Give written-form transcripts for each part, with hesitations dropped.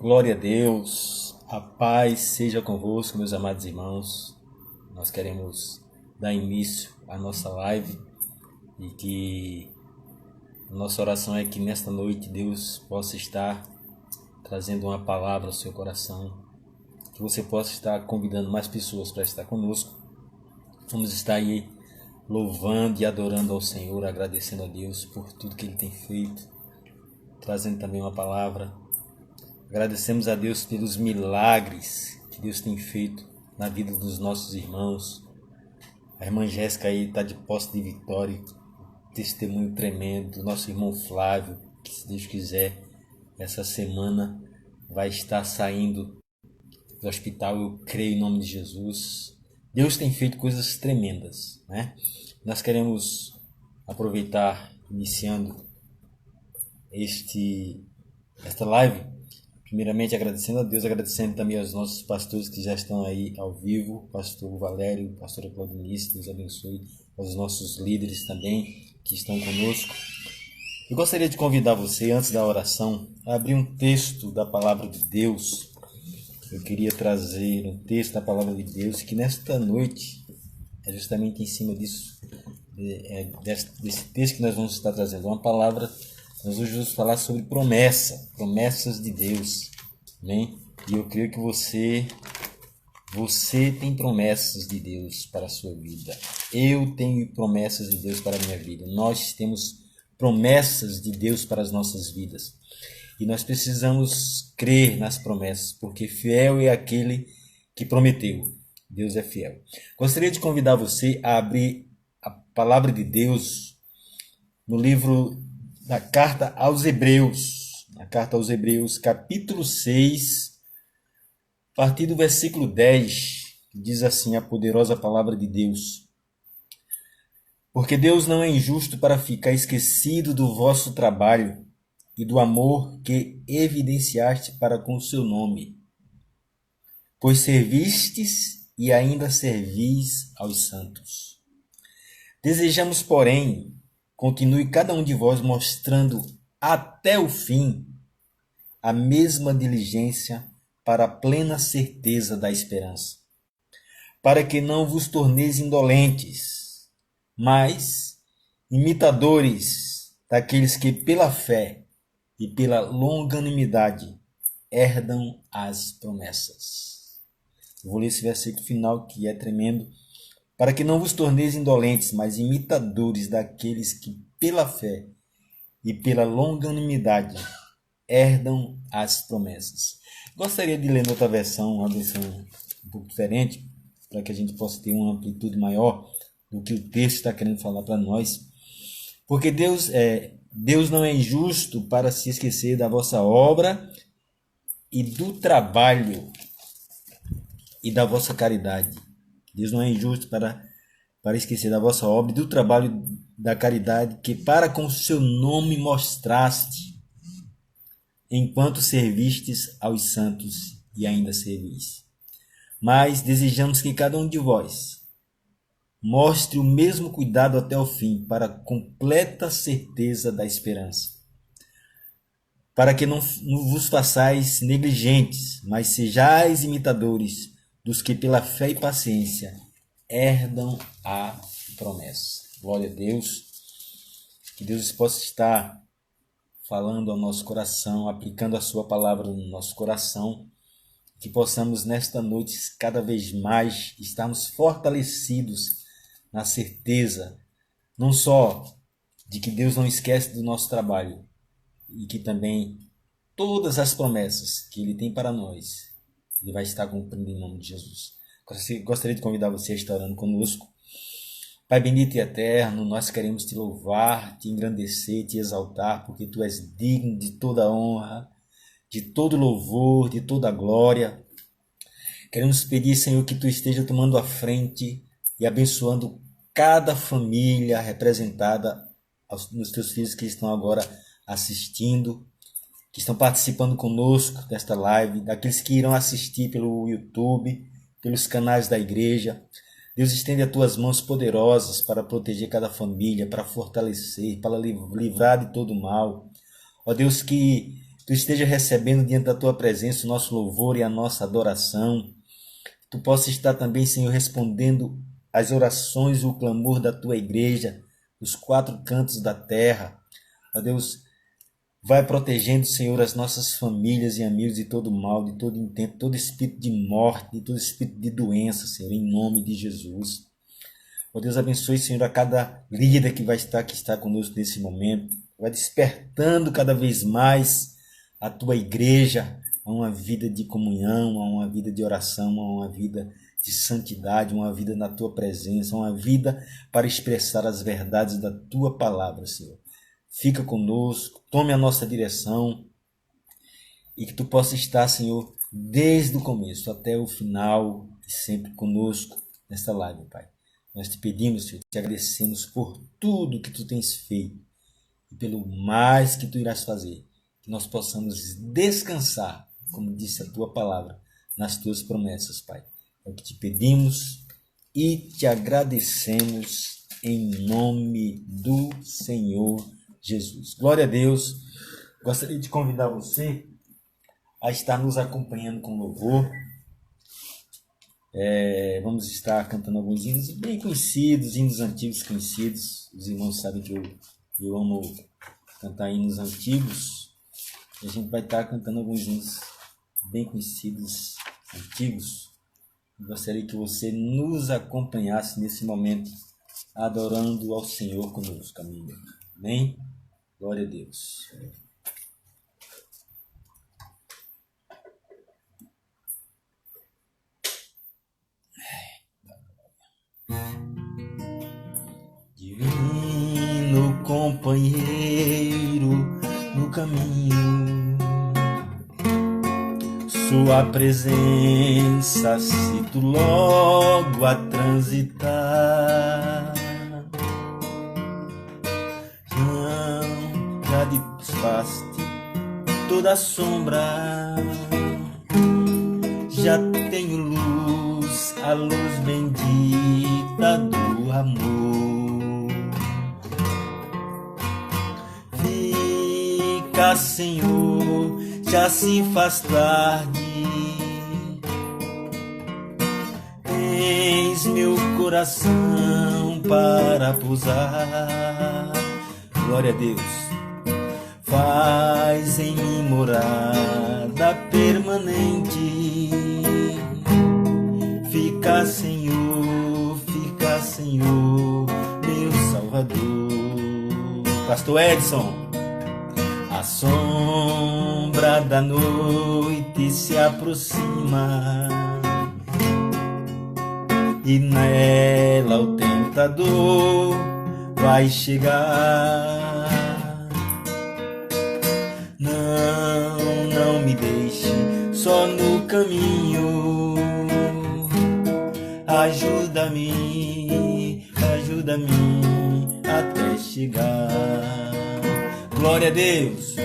Glória a Deus, a paz seja convosco, meus amados irmãos. Nós queremos dar início à nossa live e que a nossa oração é que nesta noite Deus possa estar trazendo uma palavra ao seu coração, que você possa estar convidando mais pessoas para estar conosco. Vamos estar aí louvando e adorando ao Senhor, agradecendo a Deus por tudo que Ele tem feito, trazendo também uma palavra. Agradecemos a Deus pelos milagres que Deus tem feito na vida dos nossos irmãos. A irmã Jéssica aí está de posse de vitória, testemunho tremendo. O nosso irmão Flávio, que se Deus quiser, essa semana vai estar saindo do hospital, eu creio em nome de Jesus. Deus tem feito coisas tremendas, né? Nós queremos aproveitar, iniciando esta live, primeiramente agradecendo a Deus, agradecendo também aos nossos pastores que já estão aí ao vivo, pastor Valério, pastora Claudinice, Deus abençoe, aos nossos líderes também que estão conosco. Eu gostaria de convidar você, antes da oração, a abrir um texto da Palavra de Deus. Eu queria trazer um texto da Palavra de Deus que nesta noite é justamente em cima disso, desse texto que nós vamos estar trazendo uma palavra. Nós hoje vamos falar sobre promessas de Deus, né? E eu creio que você tem promessas de Deus para a sua vida. Eu tenho promessas de Deus para a minha vida. Nós temos promessas de Deus para as nossas vidas. E nós precisamos crer nas promessas, porque fiel é aquele que prometeu. Deus é fiel. Gostaria de convidar você a abrir a palavra de Deus no livro da Carta aos Hebreus, capítulo 6, a partir do versículo 10, diz assim a poderosa palavra de Deus: Porque Deus não é injusto para ficar esquecido do vosso trabalho e do amor que evidenciaste para com o seu nome, pois servistes e ainda servis aos santos. Desejamos, porém, continue cada um de vós mostrando até o fim a mesma diligência para a plena certeza da esperança, para que não vos torneis indolentes, mas imitadores daqueles que pela fé e pela longanimidade herdam as promessas. Eu vou ler esse versículo final que é tremendo. Para que não vos torneis indolentes, mas imitadores daqueles que, pela fé e pela longanimidade, herdam as promessas. Gostaria de ler noutra versão, uma versão um pouco diferente, para que a gente possa ter uma amplitude maior do que o texto está querendo falar para nós. Porque Deus não é injusto para se esquecer da vossa obra e do trabalho e da vossa caridade. Deus não é injusto para esquecer da vossa obra e do trabalho da caridade que para com o seu nome mostraste, enquanto servistes aos santos e ainda servis. Mas desejamos que cada um de vós mostre o mesmo cuidado até o fim, para a completa certeza da esperança. Para que não vos façais negligentes, mas sejais imitadores dos que pela fé e paciência herdam a promessa. Glória a Deus. Que Deus possa estar falando ao nosso coração, aplicando a sua palavra no nosso coração, que possamos nesta noite cada vez mais estarmos fortalecidos na certeza, não só de que Deus não esquece do nosso trabalho, e que também todas as promessas que Ele tem para nós, Ele vai estar cumprindo em nome de Jesus. Gostaria de convidar você a estar orando conosco. Pai bendito e eterno, nós queremos te louvar, te engrandecer, te exaltar, porque tu és digno de toda honra, de todo louvor, de toda glória. Queremos pedir, Senhor, que tu esteja tomando a frente e abençoando cada família representada nos teus filhos que estão agora assistindo, que estão participando conosco desta live, daqueles que irão assistir pelo YouTube, pelos canais da igreja. Deus, estende as tuas mãos poderosas para proteger cada família, para fortalecer, para livrar de todo mal. Ó Deus, que Tu esteja recebendo diante da tua presença o nosso louvor e a nossa adoração. Tu possa estar também, Senhor, respondendo às orações e o clamor da tua igreja, dos quatro cantos da terra. Ó Deus, vai protegendo, Senhor, as nossas famílias e amigos de todo mal, de todo intento, todo espírito de morte, de todo espírito de doença, Senhor, em nome de Jesus. Ó Deus, abençoe, Senhor, a cada líder que está conosco nesse momento. Vai despertando cada vez mais a tua igreja a uma vida de comunhão, a uma vida de oração, a uma vida de santidade, uma vida na tua presença, uma vida para expressar as verdades da tua palavra, Senhor. Fica conosco, tome a nossa direção e que tu possa estar, Senhor, desde o começo até o final e sempre conosco nesta live, Pai. Nós te pedimos, Senhor, te agradecemos por tudo que tu tens feito e pelo mais que tu irás fazer. Que nós possamos descansar, como disse a tua palavra, nas tuas promessas, Pai. É o que te pedimos e te agradecemos em nome do Senhor Jesus. Glória a Deus. Gostaria de convidar você a estar nos acompanhando com louvor. Vamos estar cantando alguns hinos bem conhecidos, hinos antigos conhecidos. Os irmãos sabem que eu amo cantar hinos antigos. E a gente vai estar cantando alguns hinos bem conhecidos, antigos. Eu gostaria que você nos acompanhasse nesse momento, adorando ao Senhor conosco, amigo. Amém? Glória a Deus. Divino companheiro no caminho, sua presença sinto logo a transitar. Já desfaste toda a sombra, já tenho luz, a luz bendita do amor. Fica, Senhor, já se faz tarde. Tens meu coração para pousar. Glória a Deus. Faz em mim morada permanente. Fica, Senhor, meu Salvador. Pastor Edson. A sombra da noite se aproxima e nela o tentador vai chegar. Não me deixe só no caminho. Ajuda-me até chegar. Glória a Deus.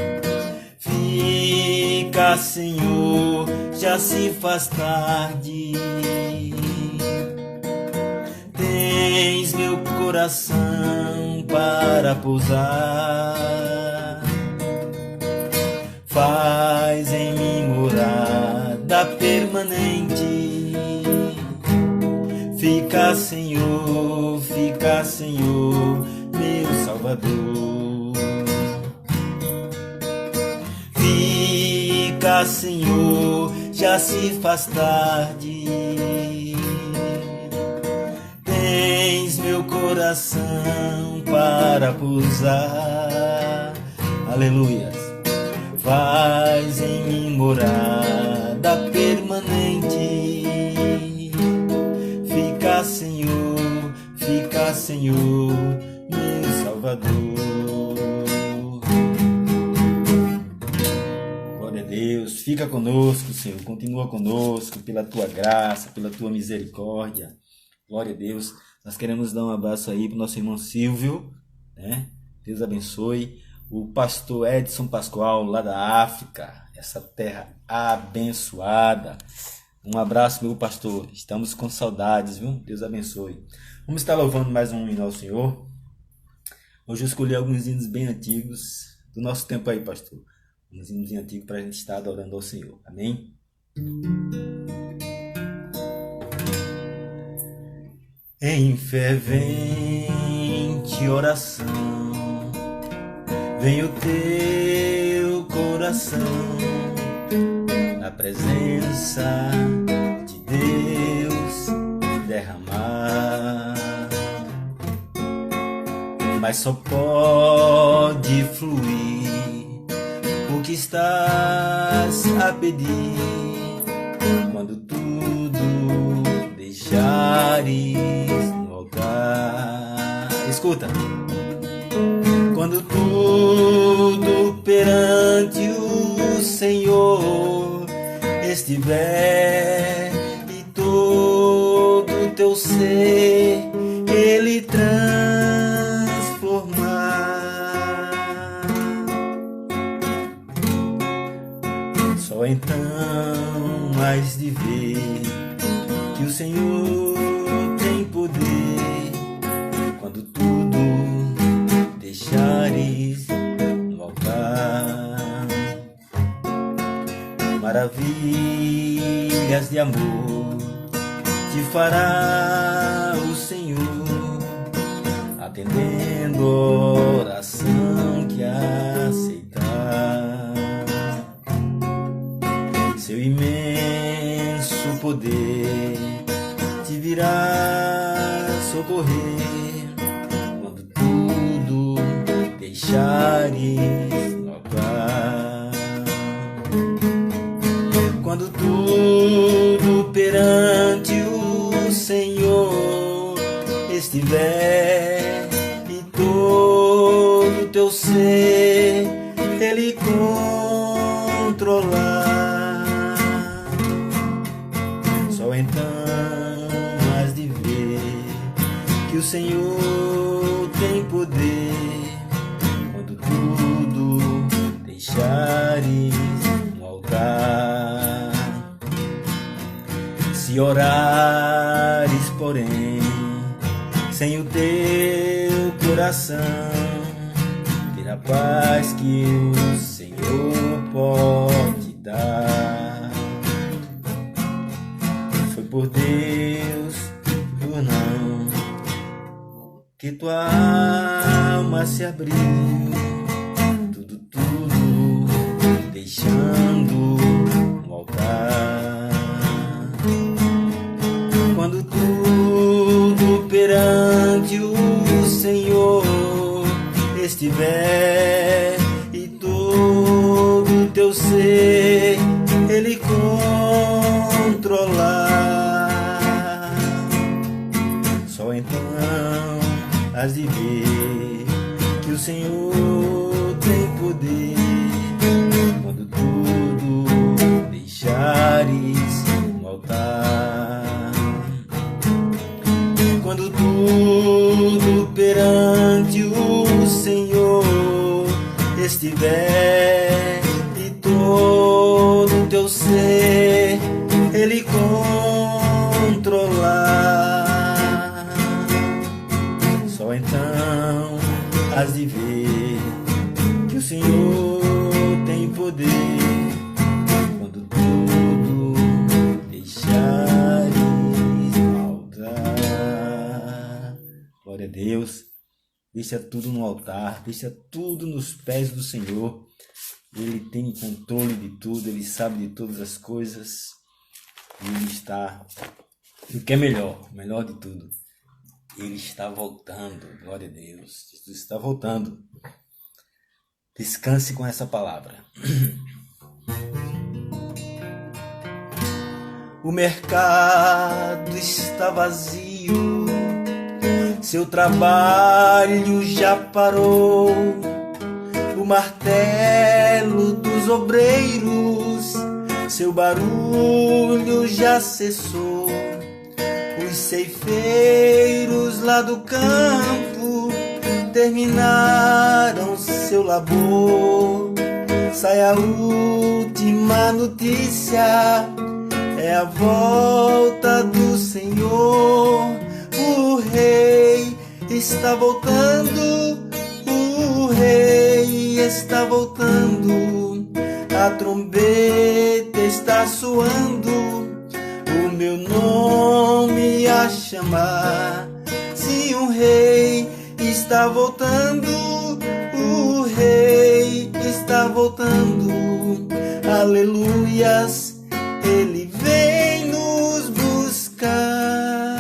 Fica, Senhor, já se faz tarde. Tens meu coração para pousar. Faz em mim morada permanente. Fica, Senhor, meu Salvador. Fica, Senhor, já se faz tarde. Tens meu coração para pousar. Aleluia. Faz em mim morada permanente. Fica, Senhor, meu Salvador. Glória a Deus. Fica conosco, Senhor. Continua conosco pela tua graça, pela tua misericórdia. Glória a Deus. Nós queremos dar um abraço aí para o nosso irmão Silvio, né? Deus abençoe. O pastor Edson Pascoal, lá da África, essa terra abençoada. Um abraço, meu pastor. Estamos com saudades, viu? Deus abençoe. Vamos estar louvando mais um hino ao Senhor. Hoje eu escolhi alguns hinos bem antigos do nosso tempo aí, pastor. uns hinos antigos para a gente estar adorando ao Senhor. Amém? Em fervente oração, vem o teu coração na presença de Deus derramar, mas só pode fluir o que estás a pedir quando tudo deixares no altar. Escuta! Quando tudo perante o Senhor estiver e todo o teu ser Ele transformar, só então has de ver que o Senhor tem poder quando tudo deixares no altar. Maravilhas de amor te fará o Senhor, atendendo a oração que aceitar. Seu imenso poder te virá socorrer quando tudo deixares no altar. Quando tudo perante o Senhor estiver e todo o teu ser Ele controlar, só então has de ver que o Senhor tem poder quando tudo deixares no altar. Se orares, porém, sem o teu coração, ter a paz que o Senhor pode dar. Foi por Deus, por não, que tua alma se abriu, tudo deixando no altar. Quando tudo perante o Senhor estiver e todo o teu ser Ele controlar, só então has de ver que o Senhor tem poder quando tudo deixares no altar. Quando tudo perante o Senhor estiver e todo o teu ser Ele controlar, só então has de ver que o Senhor tem poder quando tudo deixares no altar. Glória a Deus. Deixa tudo no altar, deixa tudo nos pés do Senhor. Ele tem controle de tudo, Ele sabe de todas as coisas. E Ele está, o que é melhor de tudo, Ele está voltando. Glória a Deus, Jesus está voltando. Descanse com essa palavra. O mercado está vazio, seu trabalho já parou, o martelo dos obreiros, seu barulho já cessou. Os ceifeiros lá do campo terminaram seu labor. Sai a última notícia, é a volta do Senhor. O Rei está voltando, o Rei está voltando. A trombeta está soando, o meu nome a chamar. Se um rei está voltando, o rei está voltando. Aleluias, ele vem nos buscar.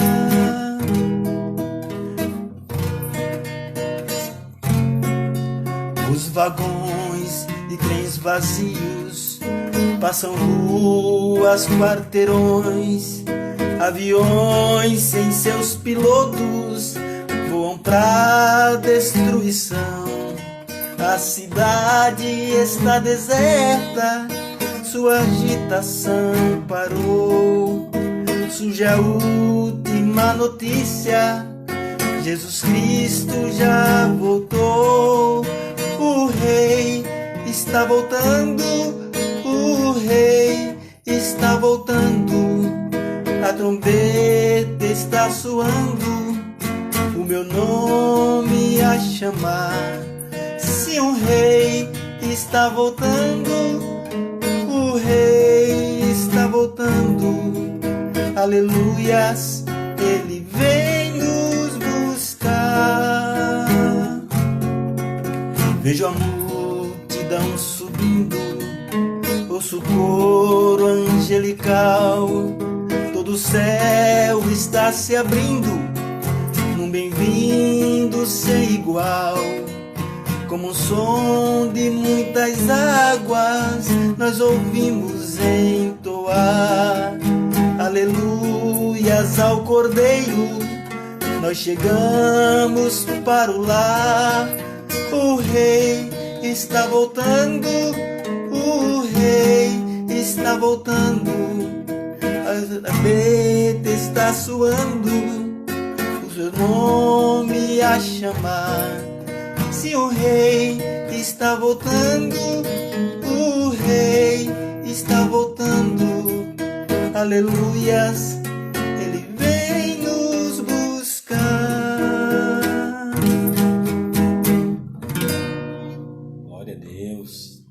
Os vagões de trens vazios passam ruas, quarteirões, aviões sem seus pilotos voam pra destruição. A cidade está deserta, sua agitação parou. Surge a última notícia: Jesus Cristo já voltou. O rei está voltando, o rei está voltando. A trombeta está soando, o meu nome a chamar. Se um rei está voltando, o rei está voltando. Aleluias, ele vem nos buscar. Vejo a multidão subindo, ouço o coro angelical. Todo o céu está se abrindo num bem-vindo sem igual. Como o som de muitas águas, nós ouvimos entoar aleluias ao Cordeiro. Nós chegamos para o lar. O rei está voltando, o rei está voltando. A trombeta está soando, o seu nome a chamar. Se o rei está voltando, o rei está voltando. Aleluias, ele vem nos buscar. Glória a Deus.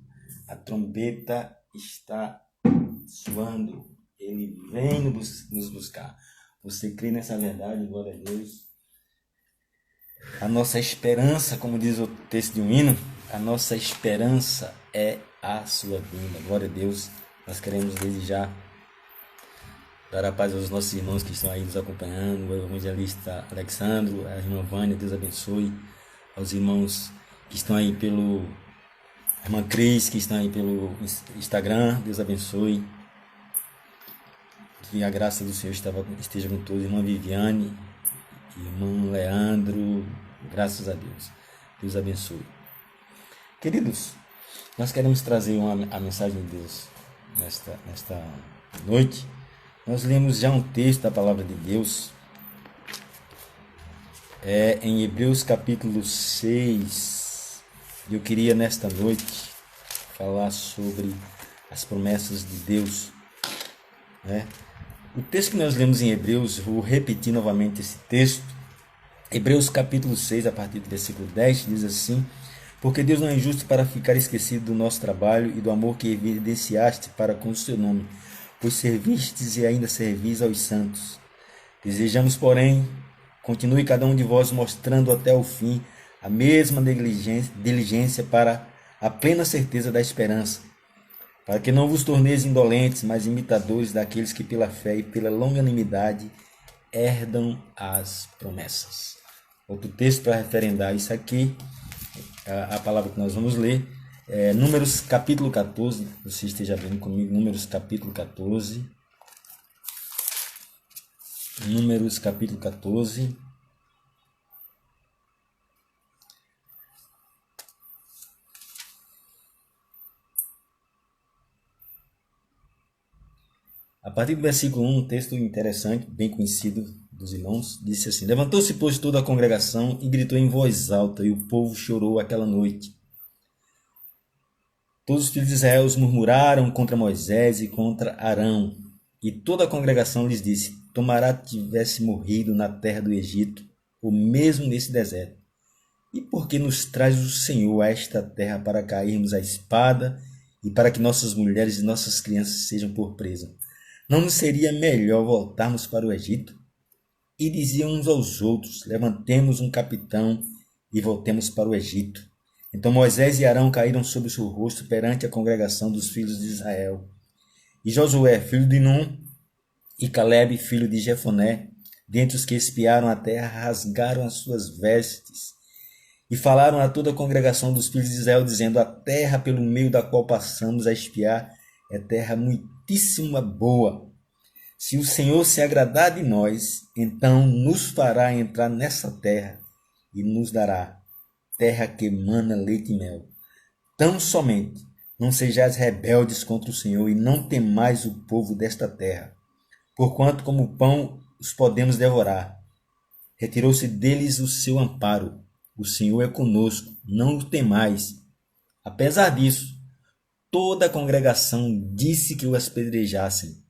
A trombeta está soando, ele vem nos buscar. Você crê nessa verdade? Glória a Deus. A nossa esperança, como diz o texto de um hino, a nossa esperança é a sua vinda. Glória a Deus. Nós queremos desde já dar a paz aos nossos irmãos que estão aí nos acompanhando, o evangelista Alexandro, a irmã Vânia, Deus abençoe. Aos irmãos que estão aí pelo... a irmã Cris, que estão aí pelo Instagram, Deus abençoe. Que a graça do Senhor esteja com todos. Irmã Viviane, irmão Leandro, graças a Deus. Deus abençoe. Queridos, nós queremos trazer a mensagem de Deus nesta noite. Nós lemos já um texto da palavra de Deus, em Hebreus capítulo 6. Eu queria nesta noite falar sobre as promessas de Deus, né? O texto que nós lemos em Hebreus, vou repetir novamente esse texto. Hebreus capítulo 6, a partir do versículo 10, diz assim: porque Deus não é injusto para ficar esquecido do nosso trabalho e do amor que evidenciaste para com o seu nome, pois servistes e ainda servis aos santos. Desejamos, porém, continue cada um de vós mostrando até o fim a mesma diligência para a plena certeza da esperança, para que não vos torneis indolentes, mas imitadores daqueles que pela fé e pela longanimidade herdam as promessas. Outro texto para referendar isso aqui, a palavra que nós vamos ler, é Números capítulo 14, você esteja vendo comigo, Números capítulo 14. Números capítulo 14. A partir do versículo 1, um texto interessante, bem conhecido dos irmãos, disse assim: levantou-se, pois, toda a congregação e gritou em voz alta, e o povo chorou aquela noite. Todos os filhos de Israel murmuraram contra Moisés e contra Arão, e toda a congregação lhes disse: tomará tivesse morrido na terra do Egito, ou mesmo nesse deserto. E por que nos traz o Senhor a esta terra para cairmos à espada e para que nossas mulheres e nossas crianças sejam por presa. Não nos seria melhor voltarmos para o Egito? E diziam uns aos outros: levantemos um capitão e voltemos para o Egito. Então Moisés e Arão caíram sobre o seu rosto perante a congregação dos filhos de Israel. E Josué, filho de Num, e Calebe, filho de Jefoné, dentre os que espiaram a terra, rasgaram as suas vestes e falaram a toda a congregação dos filhos de Israel, dizendo: a terra pelo meio da qual passamos a espiar é terra muitíssima boa. Se o Senhor se agradar de nós, então nos fará entrar nessa terra e nos dará terra que emana leite e mel. Tão somente não sejais rebeldes contra o Senhor e não temais o povo desta terra, porquanto como pão os podemos devorar. Retirou-se deles o seu amparo. O Senhor é conosco, não o temais. Apesar disso, toda a congregação disse que o apedrejassem.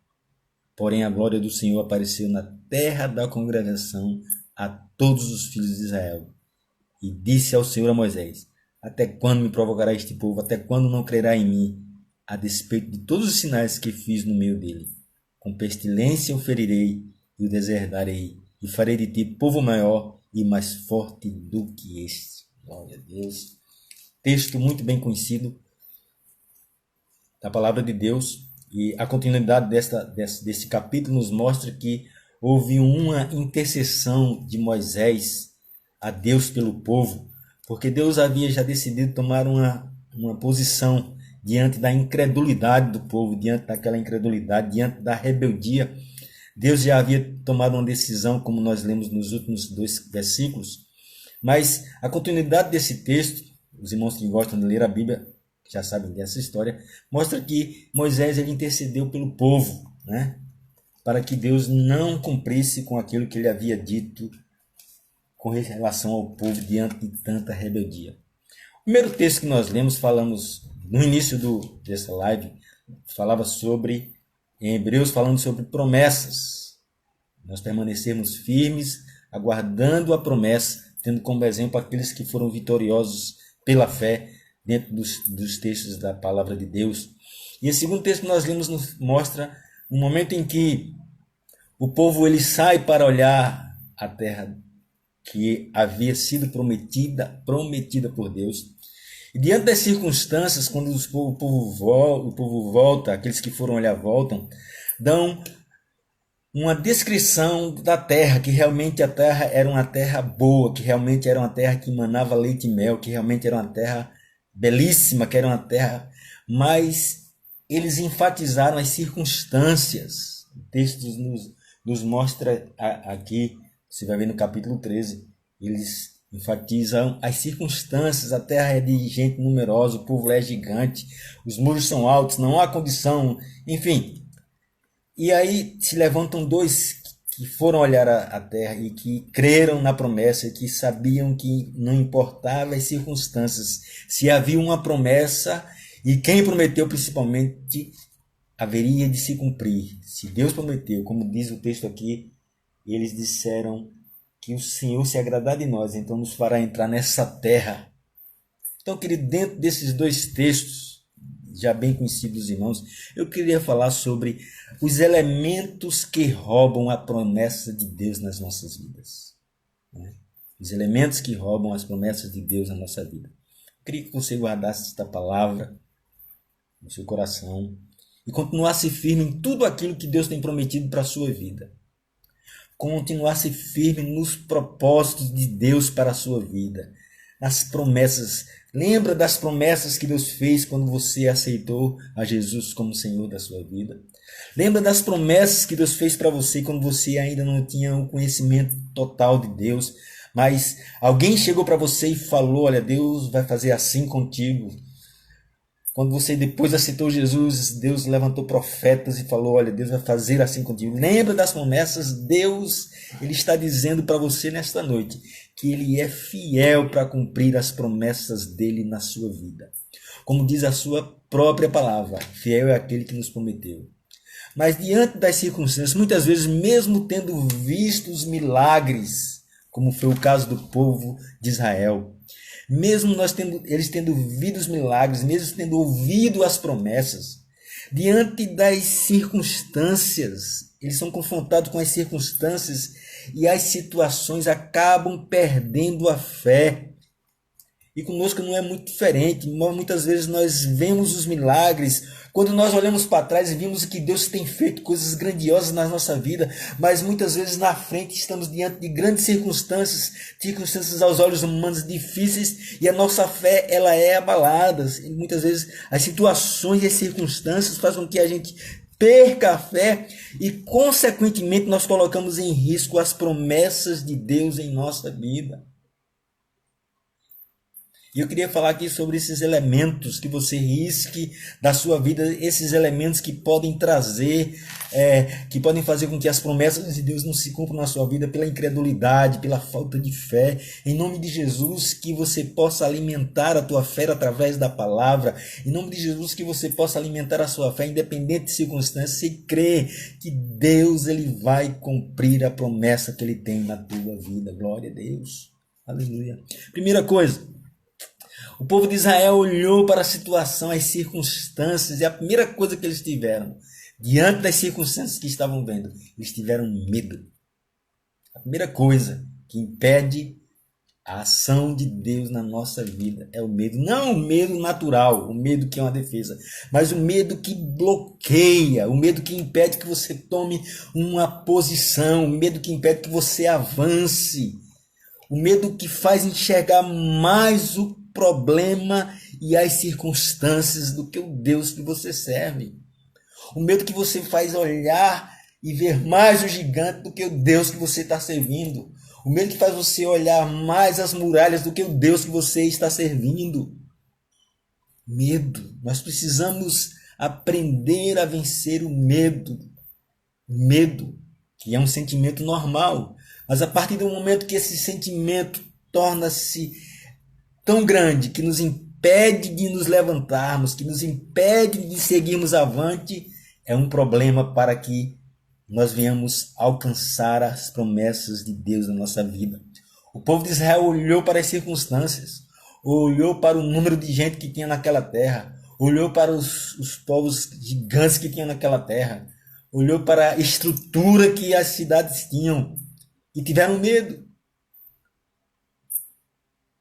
Porém, a glória do Senhor apareceu na terra da congregação a todos os filhos de Israel. E disse ao Senhor a Moisés: até quando me provocará este povo? Até quando não crerá em mim, a despeito de todos os sinais que fiz no meio dele? Com pestilência o ferirei e o deserdarei, e farei de ti povo maior e mais forte do que este. Glória a Deus. Texto muito bem conhecido da palavra de Deus. E a continuidade desse capítulo nos mostra que houve uma intercessão de Moisés a Deus pelo povo, porque Deus havia já decidido tomar uma posição diante da incredulidade do povo, diante daquela incredulidade, diante da rebeldia. Deus já havia tomado uma decisão, como nós lemos nos últimos 2 versículos, mas a continuidade desse texto, os irmãos que gostam de ler a Bíblia já sabem dessa história, mostra que Moisés ele intercedeu pelo povo, né? Para que Deus não cumprisse com aquilo que ele havia dito com relação ao povo diante de tanta rebeldia. O primeiro texto que nós lemos, falamos no início dessa live, falava sobre, em Hebreus, falando sobre promessas. Nós permanecermos firmes, aguardando a promessa, tendo como exemplo aqueles que foram vitoriosos pela fé, dentro dos textos da palavra de Deus. E o segundo texto que nós lemos nos mostra um momento em que o povo ele sai para olhar a terra que havia sido prometida por Deus. E diante das circunstâncias, quando o povo volta, aqueles que foram olhar voltam, dão uma descrição da terra, que realmente a terra era uma terra boa, que realmente era uma terra que emanava leite e mel, que realmente era uma terra belíssima, que era uma terra, mas eles enfatizaram as circunstâncias. O texto nos mostra aqui, você vai ver no capítulo 13, eles enfatizam as circunstâncias. A terra é de gente numerosa, o povo é gigante, os muros são altos, não há condição, enfim. E aí se levantam 2 que foram olhar a terra e que creram na promessa, que sabiam que não importava as circunstâncias, se havia uma promessa e quem prometeu principalmente haveria de se cumprir. Se Deus prometeu, como diz o texto aqui, eles disseram que o Senhor se agradar de nós, então nos fará entrar nessa terra. Então, querido, dentro desses 2 textos, já bem conhecidos, irmãos, eu queria falar sobre os elementos que roubam a promessa de Deus nas nossas vidas. Os elementos que roubam as promessas de Deus na nossa vida. Eu queria que você guardasse esta palavra no seu coração e continuasse firme em tudo aquilo que Deus tem prometido para a sua vida. Continuasse firme nos propósitos de Deus para a sua vida, nas promessas. Lembra das promessas que Deus fez quando você aceitou a Jesus como Senhor da sua vida? Lembra das promessas que Deus fez para você quando você ainda não tinha o conhecimento total de Deus, mas alguém chegou para você e falou: olha, Deus vai fazer assim contigo. Quando você depois aceitou Jesus, Deus levantou profetas e falou: olha, Deus vai fazer assim contigo. Lembra das promessas? Deus, Ele está dizendo para você nesta noite que Ele é fiel para cumprir as promessas dEle na sua vida. Como diz a sua própria palavra, fiel é aquele que nos prometeu. Mas diante das circunstâncias, muitas vezes, mesmo tendo visto os milagres, como foi o caso do povo de Israel, mesmo eles tendo vivido os milagres, mesmo tendo ouvido as promessas, diante das circunstâncias, eles são confrontados com as circunstâncias e as situações acabam perdendo a fé. E conosco não é muito diferente. Muitas vezes nós vemos os milagres, quando nós olhamos para trás e vimos que Deus tem feito coisas grandiosas na nossa vida, mas muitas vezes na frente estamos diante de grandes circunstâncias, circunstâncias aos olhos humanos difíceis, e a nossa fé ela é abalada. E muitas vezes as situações e as circunstâncias fazem com que a gente perca a fé e, consequentemente, nós colocamos em risco as promessas de Deus em nossa vida. E eu queria falar aqui sobre esses elementos que você risque da sua vida, esses elementos que podem trazer, que podem fazer com que as promessas de Deus não se cumpram na sua vida pela incredulidade, pela falta de fé. Em nome de Jesus, que você possa alimentar a tua fé através da palavra. Em nome de Jesus, que você possa alimentar a sua fé independente de circunstâncias e crer que Deus ele vai cumprir a promessa que ele tem na tua vida. Glória a Deus. Aleluia. Primeira coisa, o povo de Israel olhou para a situação, as circunstâncias, e a primeira coisa que eles tiveram, diante das circunstâncias que estavam vendo, eles tiveram medo. A primeira coisa que impede a ação de Deus na nossa vida é o medo. Não o medo natural, o medo que é uma defesa, mas o medo que bloqueia, o medo que impede que você tome uma posição, o medo que impede que você avance, o medo que faz enxergar mais o problema e as circunstâncias do que o Deus que você serve. O medo que você faz olhar e ver mais o gigante do que o Deus que você está servindo. O medo que faz você olhar mais as muralhas do que o Deus que você está servindo. Medo. Nós precisamos aprender a vencer o medo. O medo, que é um sentimento normal. Mas a partir do momento que esse sentimento torna-se tão grande que nos impede de nos levantarmos, que nos impede de seguirmos avante, é um problema para que nós venhamos alcançar as promessas de Deus na nossa vida. O povo de Israel olhou para as circunstâncias, olhou para o número de gente que tinha naquela terra, olhou para os povos gigantes que tinha naquela terra, olhou para a estrutura que as cidades tinham e tiveram medo.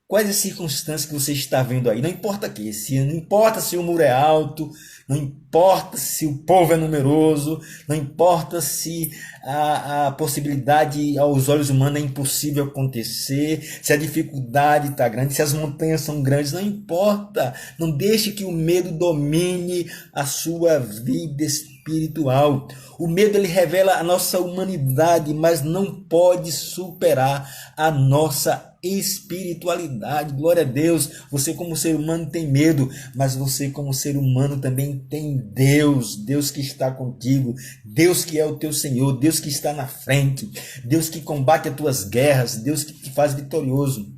Quais as circunstâncias que você está vendo aí? Não importa que, não importa se o muro é alto, não importa se o povo é numeroso, não importa se a possibilidade aos olhos humanos é impossível acontecer, se a dificuldade está grande, se as montanhas são grandes, não importa. Não deixe que o medo domine a sua vida espiritual. O medo ele revela a nossa humanidade, mas não pode superar a nossa espiritualidade. Glória a Deus. Você como ser humano tem medo, mas você como ser humano também tem Deus. Deus que está contigo, Deus que é o teu Senhor, Deus que está na frente, Deus que combate as tuas guerras, Deus que te faz vitorioso.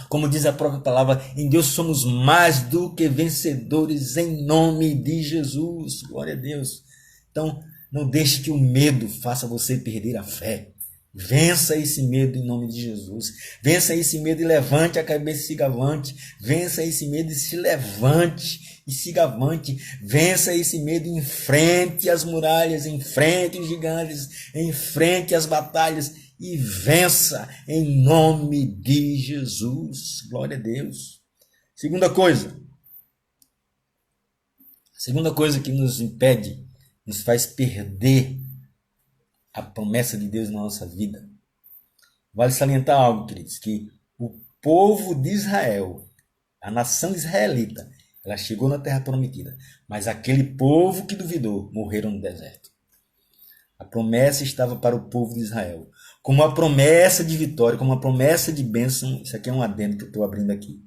Como diz a própria palavra, em Deus somos mais do que vencedores em nome de Jesus. Glória a Deus. Então, não deixe que o medo faça você perder a fé. Vença esse medo em nome de Jesus. Vença esse medo e levante a cabeça e siga avante. Vença esse medo e se levante e siga avante. Vença esse medo e enfrente as muralhas, enfrente os gigantes, enfrente as batalhas e vença em nome de Jesus. Glória a Deus. Segunda coisa que nos impede, nos faz perder a promessa de Deus na nossa vida. Vale salientar algo, queridos, que o povo de Israel, a nação israelita, ela chegou na terra prometida, mas aquele povo que duvidou morreram no deserto. A promessa estava para o povo de Israel, como uma promessa de vitória, como uma promessa de bênção. Isso aqui é um adendo que eu estou abrindo aqui.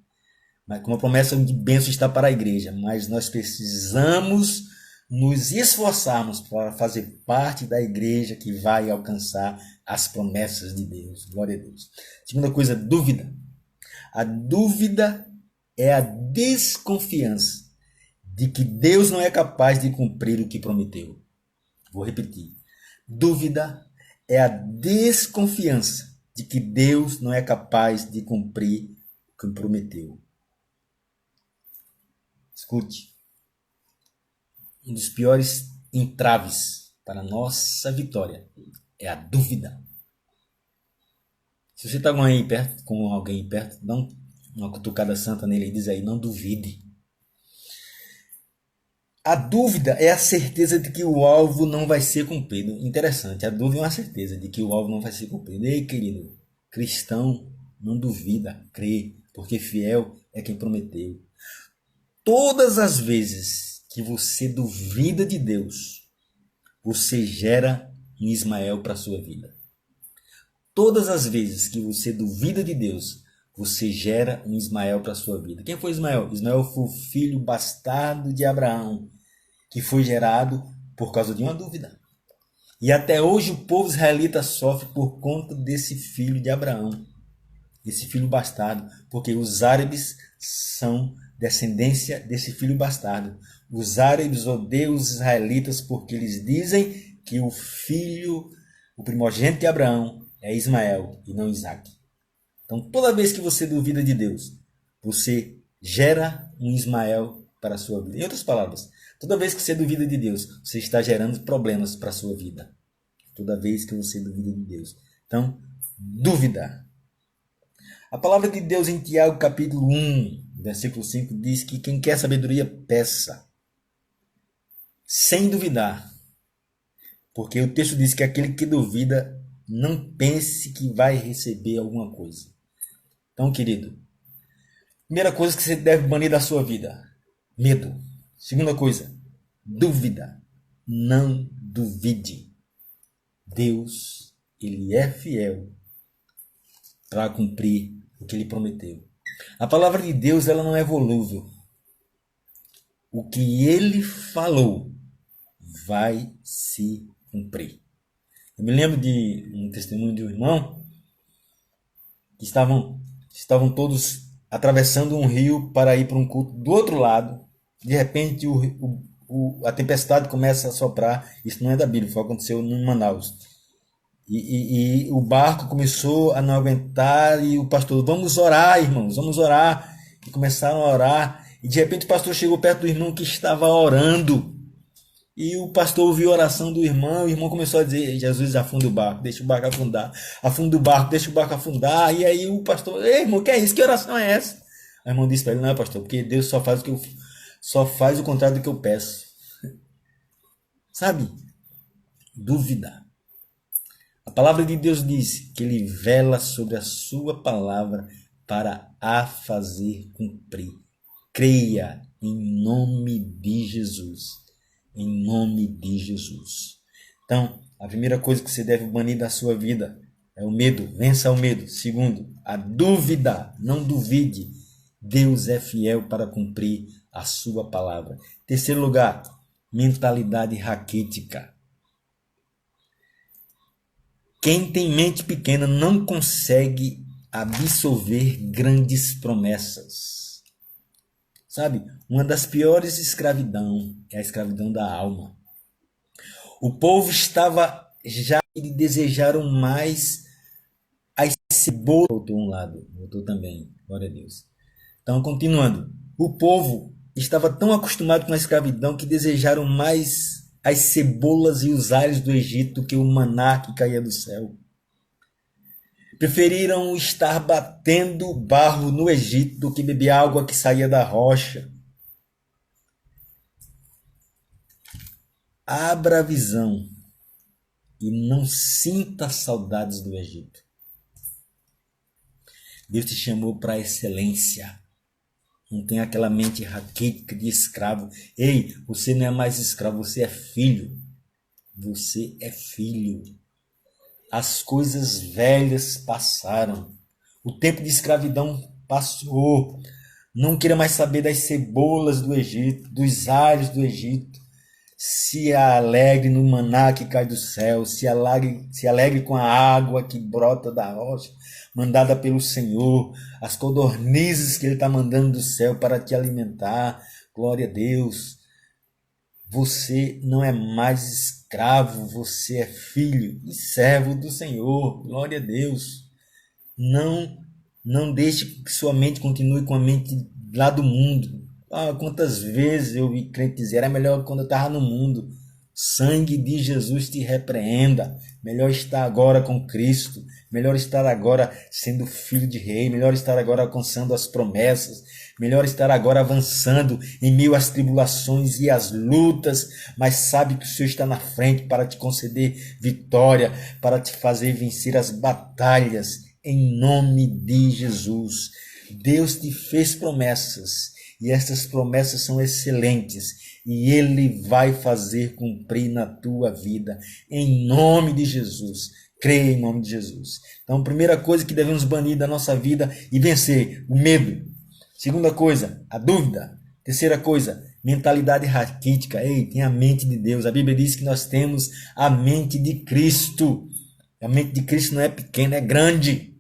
Mas como uma promessa de bênção está para a igreja, mas nós precisamos nos esforçarmos para fazer parte da igreja que vai alcançar as promessas de Deus. Glória a Deus. Segunda coisa, dúvida. A dúvida é a desconfiança de que Deus não é capaz de cumprir o que prometeu. Vou repetir. Dúvida é a desconfiança de que Deus não é capaz de cumprir que prometeu. Escute, um dos piores entraves para a nossa vitória é a dúvida. Se você está com alguém perto, dá uma cutucada santa nele e diz aí, não duvide. A dúvida é a certeza de que o alvo não vai ser cumprido. Interessante, a dúvida é uma certeza de que o alvo não vai ser cumprido. Ei, querido, cristão, não duvida, crê, porque fiel é quem prometeu. Todas as vezes que você duvida de Deus, você gera um Ismael para a sua vida. Todas as vezes que você duvida de Deus, você gera um Ismael para a sua vida. Quem foi Ismael? Ismael foi o filho bastardo de Abraão, que foi gerado por causa de uma dúvida. E até hoje o povo israelita sofre por conta desse filho de Abraão, esse filho bastardo, porque os árabes são descendência desse filho bastardo. Os árabes odeiam os israelitas porque eles dizem que o primogênito de Abraão é Ismael e não Isaac. Então, toda vez que você duvida de Deus, você gera um Ismael para a sua vida. Em outras palavras, toda vez que você duvida de Deus, você está gerando problemas para a sua vida. Toda vez que você duvida de Deus. Então, dúvida. A palavra de Deus em Tiago, capítulo 1, versículo 5, diz que quem quer sabedoria, peça. Sem duvidar. Porque o texto diz que aquele que duvida, não pense que vai receber alguma coisa. Então, querido, primeira coisa que você deve banir da sua vida, medo. Segunda coisa, dúvida. Não duvide. Deus, Ele é fiel para cumprir o que Ele prometeu. A palavra de Deus, ela não é volúvel. O que Ele falou vai se cumprir. Eu me lembro de um testemunho de um irmão que estavam todos atravessando um rio para ir para um culto do outro lado. De repente a tempestade começa a soprar. Isso não é da Bíblia, foi aconteceu em Manaus. E o barco começou a não aguentar e o pastor, vamos orar, irmãos, vamos orar. E começaram a orar. E de repente o pastor chegou perto do irmão que estava orando. E o pastor ouviu a oração do irmão, o irmão começou a dizer, Jesus, afunda o barco, deixa o barco afundar. Afunda o barco, deixa o barco afundar. E aí o pastor, ei, irmão, que é isso? Que oração é essa? O irmão disse para ele, não é, pastor, porque Deus só faz o contrário do que eu peço. Sabe? Dúvida. A palavra de Deus diz que Ele vela sobre a sua palavra para a fazer cumprir. Creia em nome de Jesus. Em nome de Jesus. Então, a primeira coisa que você deve banir da sua vida é o medo. Vença o medo. Segundo, a dúvida. Não duvide. Deus é fiel para cumprir a sua palavra. Terceiro lugar, mentalidade raquítica. Quem tem mente pequena não consegue absorver grandes promessas. Sabe, uma das piores escravidão é a escravidão da alma. O povo estava já e desejaram mais as cebolas. Voltou um lado, voltou também, glória a Deus. Então, continuando. O povo estava tão acostumado com a escravidão que desejaram mais as cebolas e os alhos do Egito do que o maná que caía do céu. Preferiram estar batendo barro no Egito do que beber água que saía da rocha. Abra a visão e não sinta saudades do Egito. Deus te chamou para a excelência. Não tem aquela mente raquítica de escravo. Ei, você não é mais escravo, você é filho. Você é filho. As coisas velhas passaram. O tempo de escravidão passou. Não queira mais saber das cebolas do Egito, dos alhos do Egito. Se alegre no maná que cai do céu. Se alegre com a água que brota da rocha, mandada pelo Senhor. As codornizes que Ele está mandando do céu para te alimentar. Glória a Deus. Você não é mais escravo, você é filho e servo do Senhor. Glória a Deus. Não Não deixe que sua mente continue com a mente lá do mundo. Quantas vezes eu vi crente dizer, era melhor quando eu estava no mundo. Sangue de Jesus te repreenda. Melhor estar agora com Cristo. Melhor estar agora sendo filho de rei. Melhor estar agora alcançando as promessas. Melhor estar agora avançando em meio às tribulações e às lutas. Mas sabe que o Senhor está na frente para te conceder vitória, para te fazer vencer as batalhas. Em nome de Jesus. Deus te fez promessas e essas promessas são excelentes e Ele vai fazer cumprir na tua vida. Em nome de Jesus. Creia em nome de Jesus. Então, primeira coisa que devemos banir da nossa vida e vencer, o medo. Segunda coisa, a dúvida. Terceira coisa, mentalidade raquítica. Ei, tem a mente de Deus. A Bíblia diz que nós temos a mente de Cristo. A mente de Cristo não é pequena, é grande.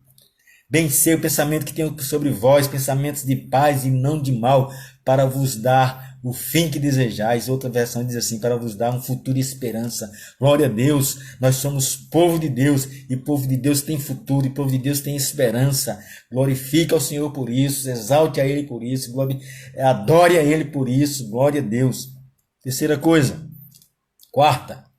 Bem sei o pensamento que tenho sobre vós, pensamentos de paz e não de mal, para vos dar o fim que desejais. Outra versão diz assim, para vos dar um futuro e esperança. Glória a Deus, nós somos povo de Deus, e povo de Deus tem futuro, e povo de Deus tem esperança. Glorifica ao Senhor por isso, exalte a Ele por isso, adore a Ele por isso, glória a Deus. Terceira coisa, quarta.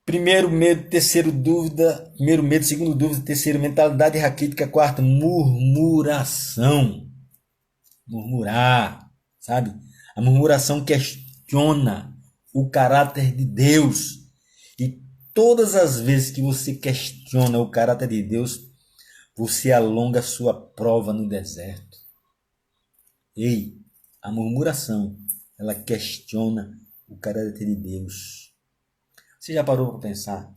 Primeiro medo, terceiro dúvida, primeiro medo, segundo dúvida, terceiro mentalidade raquítica, quarta murmuração. Murmurar, sabe? A murmuração questiona o caráter de Deus. E todas as vezes que você questiona o caráter de Deus, você alonga a sua prova no deserto. Ei, a murmuração, ela questiona o caráter de Deus. Você já parou para pensar?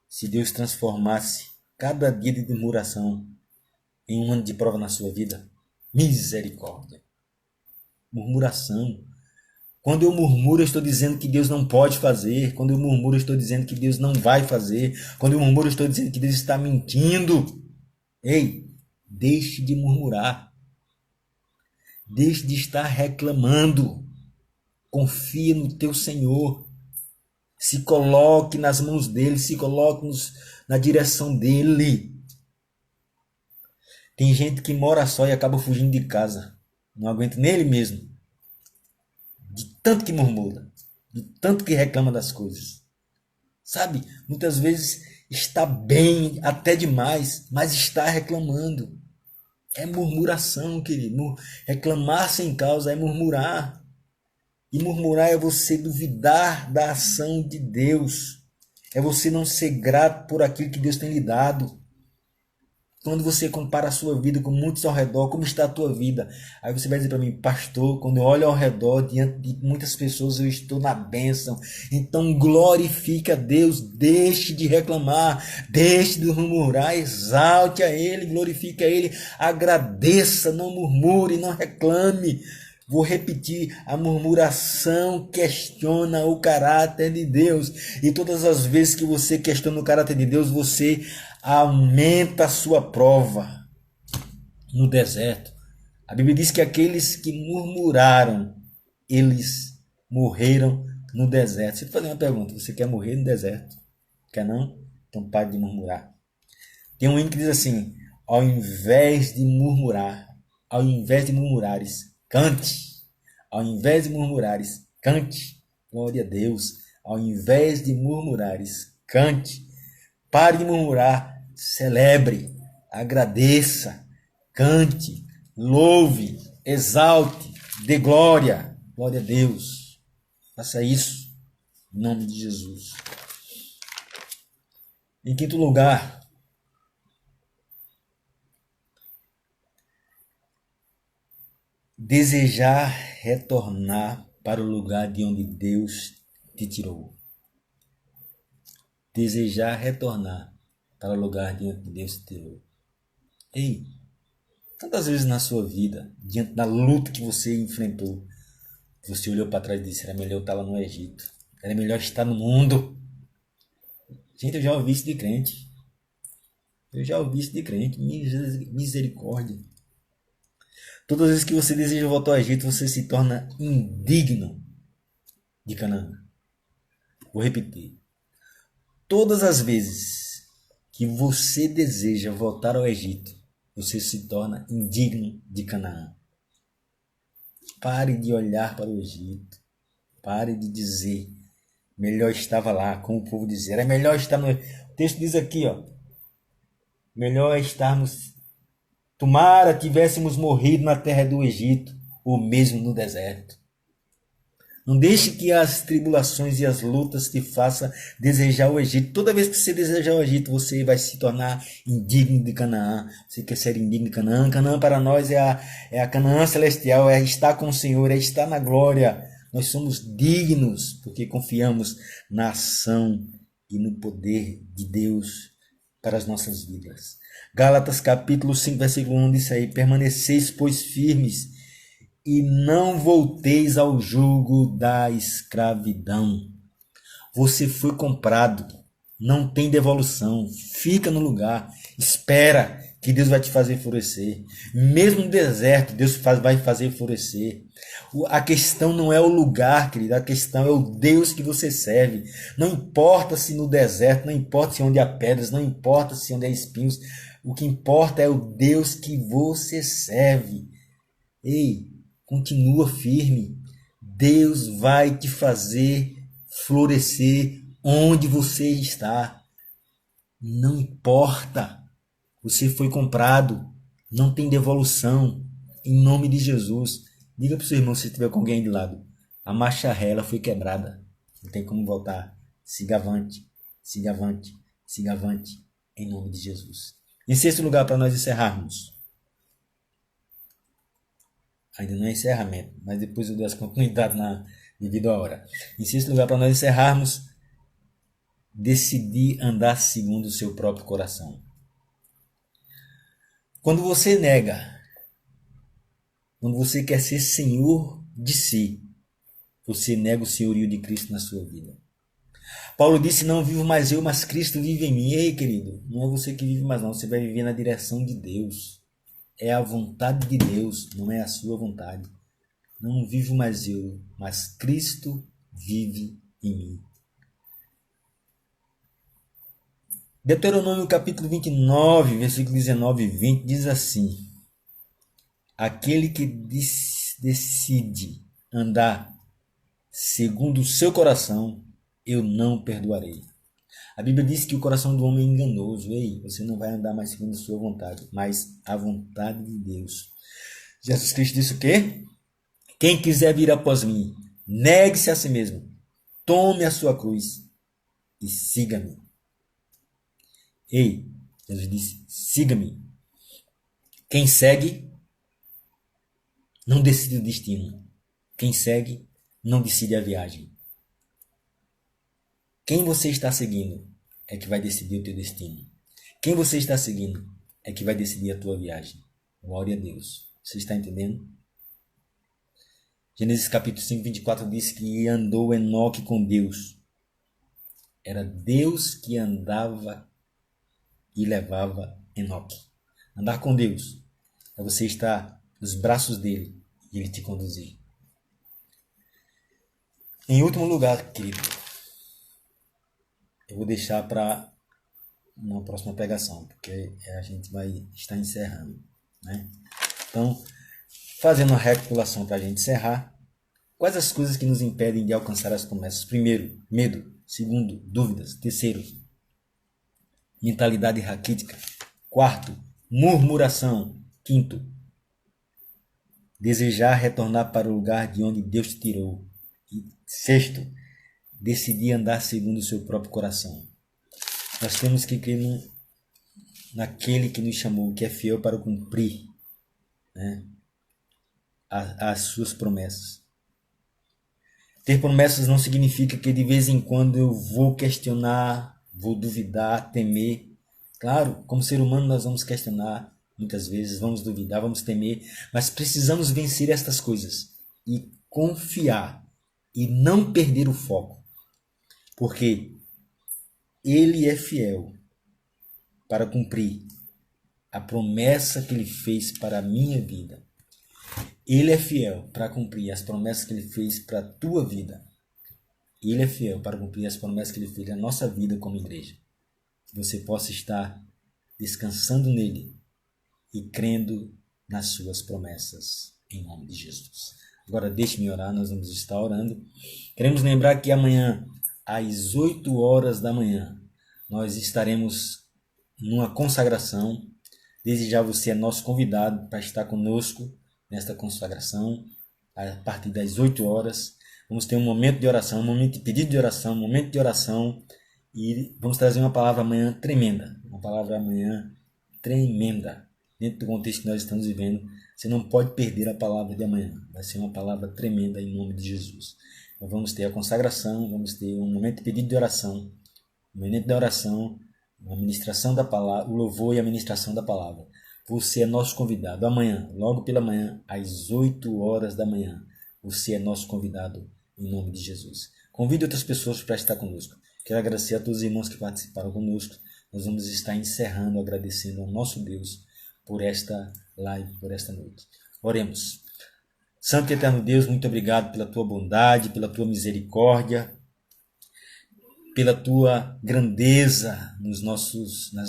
Se Deus transformasse cada dia de murmuração em um ano de prova na sua vida? Misericórdia. Murmuração. Quando eu murmuro, eu estou dizendo que Deus não pode fazer. Quando eu murmuro, eu estou dizendo que Deus não vai fazer. Quando eu murmuro, eu estou dizendo que Deus está mentindo. Ei, deixe de murmurar. Deixe de estar reclamando. Confia no teu Senhor. Se coloque nas mãos dele, se coloque na direção dele. Tem gente que mora só e acaba fugindo de casa. Não aguenta nem ele mesmo. De tanto que murmura, de tanto que reclama das coisas. Sabe, muitas vezes está bem até demais, mas está reclamando. É murmuração, querido. Reclamar sem causa é murmurar. E murmurar é você duvidar da ação de Deus. É você não ser grato por aquilo que Deus tem lhe dado. Quando você compara a sua vida com muitos ao redor, como está a tua vida? Aí você vai dizer para mim, pastor, quando eu olho ao redor, diante de muitas pessoas, eu estou na bênção. Então glorifique a Deus, deixe de reclamar, deixe de murmurar, exalte a Ele, glorifique a Ele, agradeça, não murmure, não reclame. Vou repetir, a murmuração questiona o caráter de Deus. E todas as vezes que você questiona o caráter de Deus, você aumenta a sua prova no deserto. A Bíblia diz que aqueles que murmuraram, eles morreram no deserto. Deixa eu te fazer uma pergunta, você quer morrer no deserto? Quer não? Então pare de murmurar. Tem um hino que diz assim, ao invés de murmurares, cante. Ao invés de murmurares, cante. Glória a Deus. Ao invés de murmurares, cante. Pare de murmurar, celebre, agradeça, cante, louve, exalte, dê glória. Glória a Deus. Faça isso em nome de Jesus. Em quinto lugar, desejar retornar para o lugar de onde Deus te tirou. Desejar retornar para o lugar de onde Deus te tirou. Ei, tantas vezes na sua vida, diante da luta que você enfrentou, você olhou para trás e disse, era melhor eu estar lá no Egito. Era melhor estar no mundo. Gente, eu já ouvi isso de crente. Misericórdia. Todas as vezes que você deseja voltar ao Egito, você se torna indigno de Canaã. Vou repetir. Todas as vezes que você deseja voltar ao Egito, você se torna indigno de Canaã. Pare de olhar para o Egito. Pare de dizer, melhor estava lá, como o povo dizia. Era melhor estar no... O texto diz aqui, ó. Melhor é estarmos... Tomara tivéssemos morrido na terra do Egito, ou mesmo no deserto. Não deixe que as tribulações e as lutas te façam desejar o Egito. Toda vez que você desejar o Egito, você vai se tornar indigno de Canaã. Você quer ser indigno de Canaã. Canaã para nós é a Canaã celestial, é estar com o Senhor, é estar na glória. Nós somos dignos porque confiamos na ação e no poder de Deus para as nossas vidas. Gálatas capítulo 5, versículo 1 diz aí: permaneceis, pois, firmes, e não volteis ao jugo da escravidão. Você foi comprado, não tem devolução, fica no lugar, espera que Deus vai te fazer florescer. Mesmo no deserto, Deus vai fazer florescer. A questão não é o lugar, querido, a questão é o Deus que você serve. Não importa se no deserto, não importa se onde há pedras, não importa se onde há espinhos, o que importa é o Deus que você serve. Ei, continua firme. Deus vai te fazer florescer onde você está. Não importa. Você foi comprado. Não tem devolução. Em nome de Jesus. Diga para o seu irmão, se estiver com alguém de lado: a marcha ré ela foi quebrada. Não tem como voltar. Siga avante. Siga avante. Siga avante. Em nome de Jesus. Em sexto lugar, para nós encerrarmos. Ainda não é encerramento, mas depois eu dou as continuidades devido à hora. Em sexto lugar, para nós encerrarmos, decidir andar segundo o seu próprio coração. Quando você nega, quando você quer ser senhor de si, você nega o senhorio de Cristo na sua vida. Paulo disse: não vivo mais eu, mas Cristo vive em mim. Ei, querido, não é você que vive mais não, você vai viver na direção de Deus. É a vontade de Deus, não é a sua vontade. Não vivo mais eu, mas Cristo vive em mim. Deuteronômio capítulo 29, versículo 19 e 20 diz assim: aquele que decide andar segundo o seu coração, eu não perdoarei. A Bíblia diz que o coração do homem é enganoso. Ei, você não vai andar mais segundo a sua vontade, mas a vontade de Deus. Jesus Cristo disse o quê? Quem quiser vir após mim, negue-se a si mesmo, tome a sua cruz e siga-me. Ei, Jesus disse: siga-me. Quem segue não decide o destino. Quem segue não decide a viagem. Quem você está seguindo é que vai decidir o teu destino. Quem você está seguindo é que vai decidir a tua viagem. Glória a Deus. Você está entendendo? Gênesis capítulo 5, 24 diz que andou Enoque com Deus. Era Deus que andava e levava Enoque. Andar com Deus é você estar nos braços dele e ele te conduzir. Em último lugar, querido, eu vou deixar para uma próxima pregação, porque a gente vai estar encerrando, né? Então, fazendo uma recapitulação para a gente encerrar, quais as coisas que nos impedem de alcançar as promessas? Primeiro, medo. Segundo, dúvidas. Terceiro, mentalidade raquítica. Quarto, murmuração. Quinto, desejar retornar para o lugar de onde Deus te tirou. E sexto, decidir andar segundo o seu próprio coração. Nós temos que crer naquele que nos chamou, que é fiel para cumprir, né, as suas promessas. Ter promessas não significa que de vez em quando eu vou questionar, vou duvidar, temer. Claro, como ser humano nós vamos questionar, muitas vezes vamos duvidar, vamos temer, mas precisamos vencer estas coisas e confiar e não perder o foco. Porque Ele é fiel para cumprir a promessa que Ele fez para a minha vida. Ele é fiel para cumprir as promessas que Ele fez para a tua vida. Ele é fiel para cumprir as promessas que Ele fez na nossa vida como igreja. que você possa estar descansando nele e crendo nas suas promessas, em nome de Jesus. Agora deixe-me orar, nós vamos estar orando. Queremos lembrar que amanhã, às 8 horas da manhã, nós estaremos numa consagração. Desde já você é nosso convidado para estar conosco nesta consagração, a partir das 8 horas. Vamos ter um momento de oração, um momento de pedido de oração, um momento de oração, e vamos trazer uma palavra amanhã tremenda, uma palavra amanhã tremenda, dentro do contexto que nós estamos vivendo. Você não pode perder a palavra de amanhã, vai ser uma palavra tremenda em nome de Jesus. Então vamos ter a consagração, vamos ter um momento de pedido de oração, um momento de oração, a ministração da palavra, o louvor e a ministração da palavra. Você é nosso convidado amanhã, logo pela manhã, às 8 horas da manhã. Você é nosso convidado em nome de Jesus. Convide outras pessoas para estar conosco. Quero agradecer a todos os irmãos que participaram conosco. Nós vamos estar encerrando, agradecendo ao nosso Deus por esta live, por esta noite. Oremos. Santo e eterno Deus, muito obrigado pela tua bondade, pela tua misericórdia, pela tua grandeza nas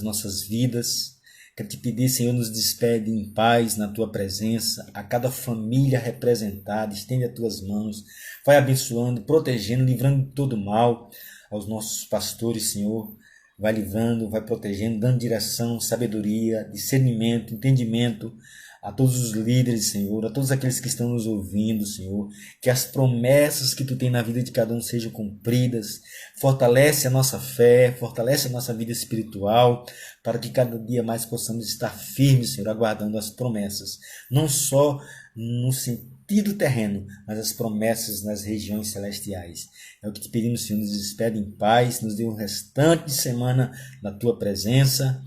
nossas vidas. Quero te pedir, Senhor, nos despede em paz na tua presença, a cada família representada, estende as tuas mãos, vai abençoando, protegendo, livrando de todo mal, aos nossos pastores, Senhor, vai livrando, vai protegendo, dando direção, sabedoria, discernimento, entendimento, a todos os líderes, Senhor, a todos aqueles que estão nos ouvindo, Senhor, que as promessas que Tu tem na vida de cada um sejam cumpridas, fortalece a nossa fé, fortalece a nossa vida espiritual, para que cada dia mais possamos estar firmes, Senhor, aguardando as promessas, não só no sentido terreno, mas as promessas nas regiões celestiais. É o que te pedimos, Senhor, nos despede em paz, nos dê um restante de semana na Tua presença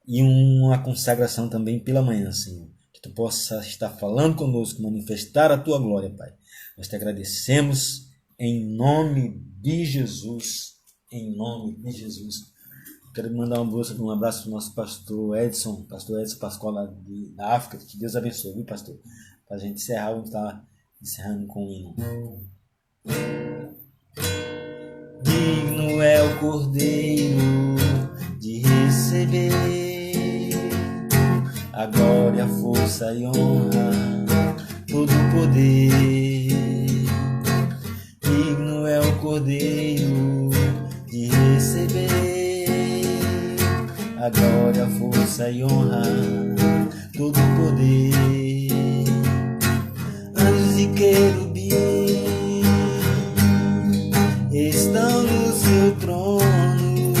e uma consagração também pela manhã, Senhor. Que Tu possa estar falando conosco, manifestar a Tua glória, Pai. Nós te agradecemos em nome de Jesus, em nome de Jesus. Quero mandar um abraço para o nosso pastor Edson Pascoal da África. Que Deus abençoe, viu, pastor? Para a gente encerrar, vamos estar encerrando com o hino. Digno é o Cordeiro de receber a glória, a força e honra, todo o poder. Digno é o Cordeiro de receber a glória, a força e honra, todo o poder. Anjos e querubins estão no seu trono,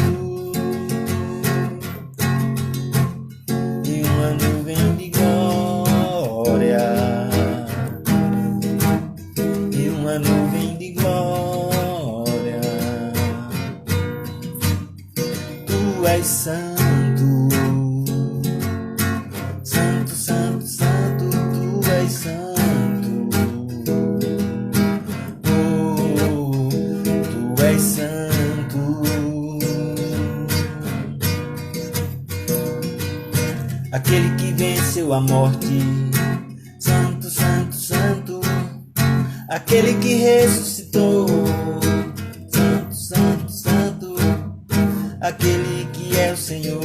e uma nuvem de glória, e uma nuvem de glória. Tu és santo, santo, santo, santo, tu és santo. Aquele que venceu a morte, santo, santo, santo. Aquele que ressuscitou, santo, santo, santo. Aquele que é o Senhor,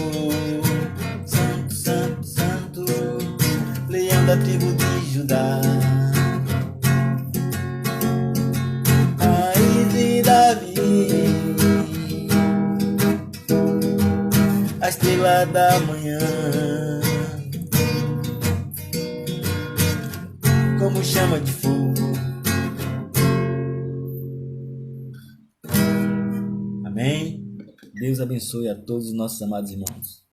santo, santo, santo. Leão da tribo de Judá, raiz de Davi, a estrela da manhã, como chama de fogo. Amém? Deus abençoe a todos os nossos amados irmãos.